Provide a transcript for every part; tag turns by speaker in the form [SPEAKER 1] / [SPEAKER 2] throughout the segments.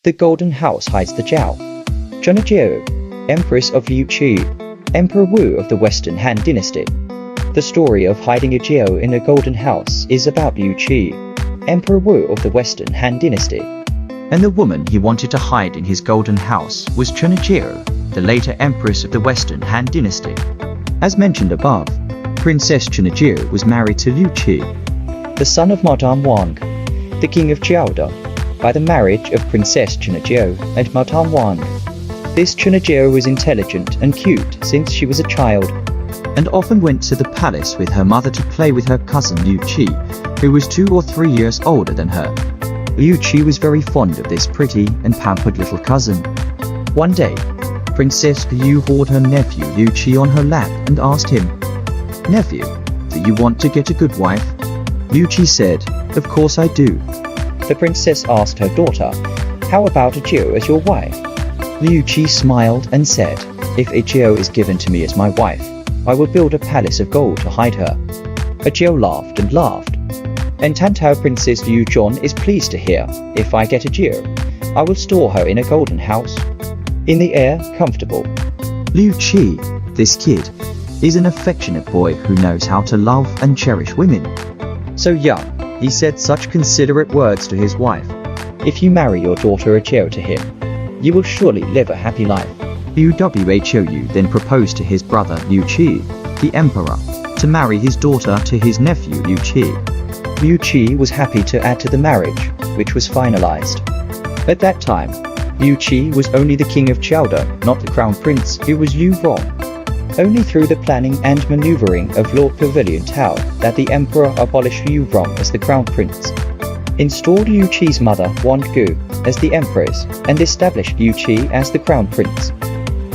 [SPEAKER 1] The Golden House hides the Jiao. Chen AJiao, Empress of Liu Qi, Emperor Wu of the Western Han Dynasty. The story of hiding AJiao in a golden house is about Liu Qi, Emperor Wu of the Western Han Dynasty. And the woman he wanted to hide in his golden house was Chen AJiao, the later Empress of the Western Han Dynasty. As mentioned above, Princess Chen AJiao was married to Liu Qi, the son of Madame Wang, the king of Jiaoda, by the marriage of Princess Chen AJiao and Madame Wang. This Chen AJiao was intelligent and cute since she was a child, and often went to the palace with her mother to play with her cousin Liu Qi, who was 2 or 3 years older than her. Liu Qi was very fond of this pretty and pampered little cousin. One day, Princess Liu hauled her nephew Liu Qi on her lap and asked him, "Nephew, do you want to get a good wife?" Liu Qi said, "Of course I do." The princess asked her daughter, "How about AJiao as your wife?" Liu Qi smiled and said, "If AJiao is given to me as my wife, I will build a palace of gold to hide her." AJiao laughed and laughed. "And Tantao Princess Liu Zhong is pleased to hear, if I get AJiao, I will store her in a golden house. In the air, comfortable." Liu Qi, this kid, is an affectionate boy who knows how to love and cherish women. So young, he said such considerate words to his wife. "If you marry your daughter AJiao to him, you will surely live a happy life." Liu Wu then proposed to his brother Liu Qi, the emperor, to marry his daughter to his nephew Liu Qi. Liu Qi was happy to add to the marriage, which was finalized. At that time, Liu Qi was only the king of Jiaoda, not the crown prince, who was Liu Rong. Only through the planning and maneuvering of Lord Pavilion Tao that the emperor abolished Liu Rong as the crown prince, installed Liu Qi's mother Wang Gu as the empress, and established Liu Qi as the crown prince.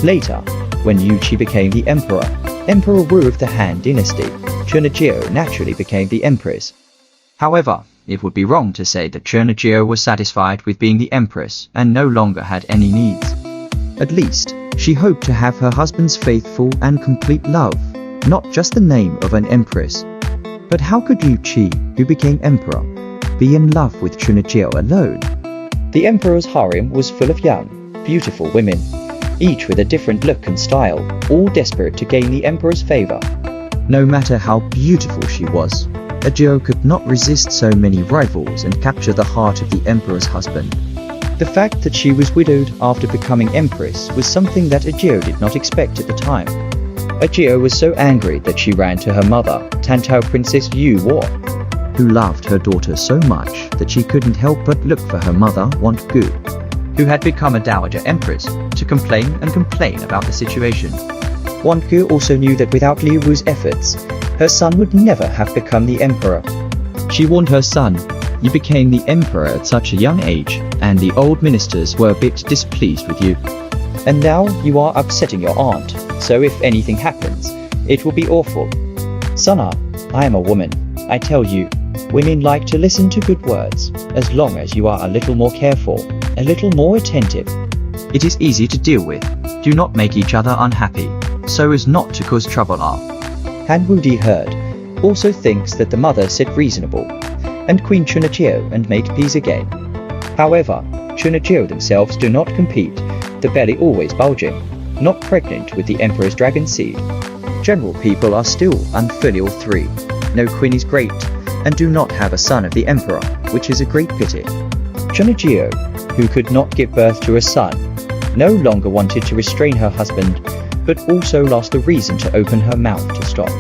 [SPEAKER 1] Later, when Liu Qi became the emperor, Emperor Wu of the Han Dynasty, Chen AJiao naturally became the empress. However, it would be wrong to say that Chen AJiao was satisfied with being the empress and no longer had any needs. At least, she hoped to have her husband's faithful and complete love, not just the name of an empress. But how could Liu Qi, who became emperor, be in love with Chen AJiao alone? The emperor's harem was full of young, beautiful women, each with a different look and style, all desperate to gain the emperor's favor. No matter how beautiful she was, AJiao could not resist so many rivals and capture the heart of the emperor's husband. The fact that she was widowed after becoming empress was something that AJiao did not expect at the time. AJiao was so angry that she ran to her mother, Tantao Princess Liu Wo, who loved her daughter so much that she couldn't help but look for her mother Wang Gu, who had become a Dowager Empress, to complain about the situation. Wang Gu also knew that without Liu Wu's efforts, her son would never have become the emperor. She warned her son, "You became the emperor at such a young age, and the old ministers were a bit displeased with you. And now you are upsetting your aunt, so if anything happens, it will be awful. Sona, I am a woman. I tell you, women like to listen to good words, as long as you are a little more careful, a little more attentive. It is easy to deal with. Do not make each other unhappy, so as not to cause trouble." Han Wudi heard, also thinks that the mother said reasonable, and Queen Chen AJiao and made peace again. However, Chen AJiao themselves do not compete, the belly always bulging, not pregnant with the emperor's dragon seed. General people are still unfilial 3. No queen is great, and do not have a son of the emperor, which is a great pity. Chen AJiao, who could not give birth to a son, no longer wanted to restrain her husband, but also lost the reason to open her mouth to stop.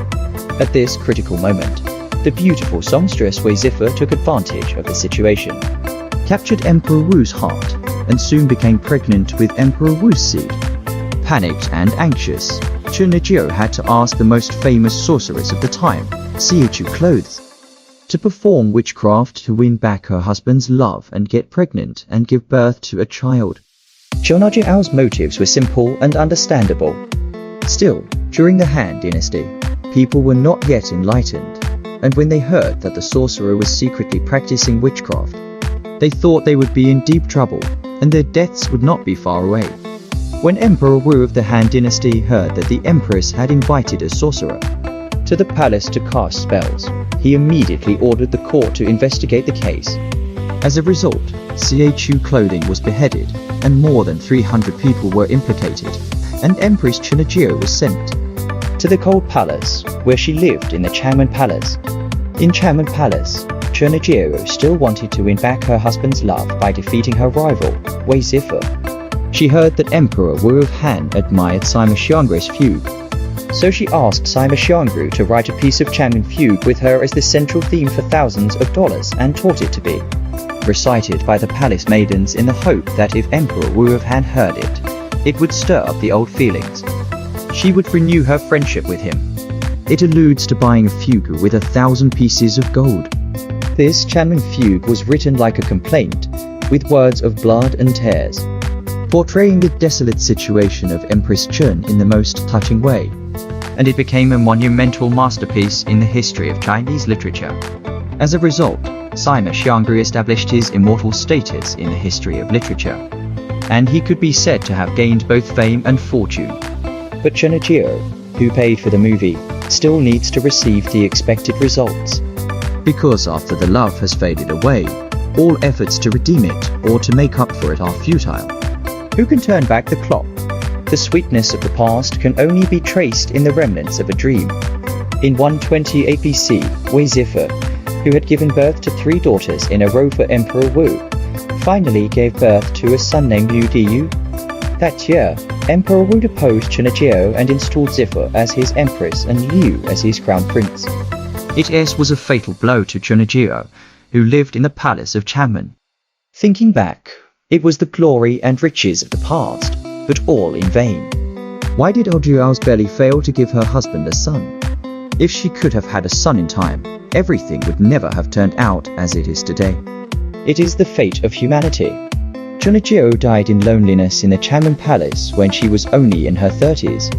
[SPEAKER 1] At this critical moment, the beautiful songstress Wei Zifa took advantage of the situation, captured Emperor Wu's heart, and soon became pregnant with Emperor Wu's seed. Panicked and anxious, Chen AJiao had to ask the most famous sorceress of the time, Xiaochu Clothes, to perform witchcraft to win back her husband's love and get pregnant and give birth to a child. Chen AJiao's motives were simple and understandable. Still, during the Han Dynasty, people were not yet enlightened, and when they heard that the sorcerer was secretly practicing witchcraft, they thought they would be in deep trouble, and their deaths would not be far away. When Emperor Wu of the Han Dynasty heard that the Empress had invited a sorcerer to the palace to cast spells, he immediately ordered the court to investigate the case. As a result, AJiao clothing was beheaded, and more than 300 people were implicated, and Empress Chen was sent to the Cold Palace, where she lived in the Changmen Palace. In Changmen Palace, Chen still wanted to win back her husband's love by defeating her rival, Wei Zifu. She heard that Emperor Wu of Han admired Sima Xiangru's fugue, so she asked Sima Xiangru to write a piece of Changmen fugue with her as the central theme for thousands of dollars and taught it to be recited by the palace maidens in the hope that if Emperor Wu of Han heard it, it would stir up the old feelings. She would renew her friendship with him. It alludes to buying a fugue with 1,000 pieces of gold. This Changmen fugue was written like a complaint, with words of blood and tears, portraying the desolate situation of Empress Chen in the most touching way, and it became a monumental masterpiece in the history of Chinese literature. As a result, Sima Xiangru established his immortal status in the history of literature, and he could be said to have gained both fame and fortune. But Chen AJiao, who paid for the movie, still needs to receive the expected results. Because after the love has faded away, all efforts to redeem it or to make up for it are futile. Who can turn back the clock? The sweetness of the past can only be traced in the remnants of a dream. In 128 BC, Wei Zifu, who had given birth to 3 daughters in a row for Emperor Wu, finally gave birth to a son named Liu Diyu. That year, Emperor Wu deposed Chen AJiao and installed Zifu as his empress and Liu as his crown prince. It was a fatal blow to Chen AJiao, who lived in the palace of Changmen. Thinking back, it was the glory and riches of the past, but all in vain. Why did AJiao's belly fail to give her husband a son? If she could have had a son in time, everything would never have turned out as it is today. It is the fate of humanity. Chen AJiao died in loneliness in the Changmen Palace when she was only in her 30s.